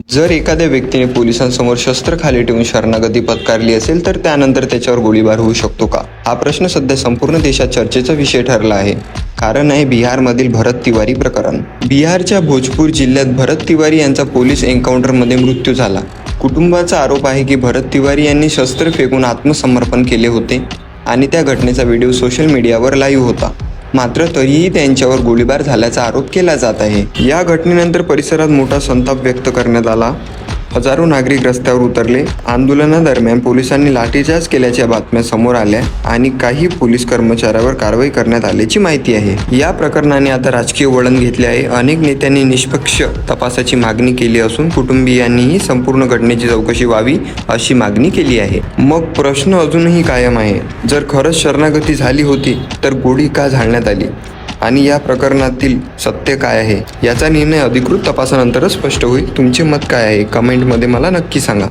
जर एखाद्या व्यक्तीने पोलिसांसमोर शस्त्र खाली ठेवून शरणागती पत्कारली असेल तर त्यानंतर त्याच्यावर गोळीबार होऊ शकतो का? हा प्रश्न सध्या संपूर्ण देशात चर्चेचा विषय ठरला आहे. कारण आहे बिहारमधील भरत तिवारी प्रकरण. बिहारच्या भोजपूर जिल्ह्यात भरत तिवारी यांचा पोलीस एन्काउंटरमध्ये मृत्यू झाला. कुटुंबाचा आरोप आहे की भरत तिवारी यांनी शस्त्र फेकून आत्मसमर्पण केले होते आणि त्या घटनेचा व्हिडिओ सोशल मीडियावर लाईव्ह होता. मात्र तरीही त्यांच्यावर गोळीबार झाल्याचा आरोप केला जात आहे. या घटनेनंतर परिसरात मोठा संताप व्यक्त करण्यात आला. हजारो नागरिक रस्त्यावर उतरले. आंदोलनादरम्यान पोलिसांनी लाठीचार्ज केल्याच्या बातम्या समोर आल्या आणि काही पोलीस कर्मचाऱ्यावर कारवाई करण्यात आल्याची माहिती आहे. या प्रकरणाने आता राजकीय वळण घेतले आहे. अनेक नेत्यांनी निष्पक्ष तपासाची मागणी केली असून कुटुंबियांनीही संपूर्ण घटनेची चौकशी व्हावी अशी मागणी केली आहे. मग प्रश्न अजूनही कायम आहे. जर खरंच शरणागती झाली होती तर गोळी का झाडण्यात आली आणि या प्रकरणातील सत्य काय आहे याचा निर्णय अधिकृत तपासानंतरच स्पष्ट होईल. तुमचे मत काय आहे? कमेंटमध्ये मला नक्की सांगा.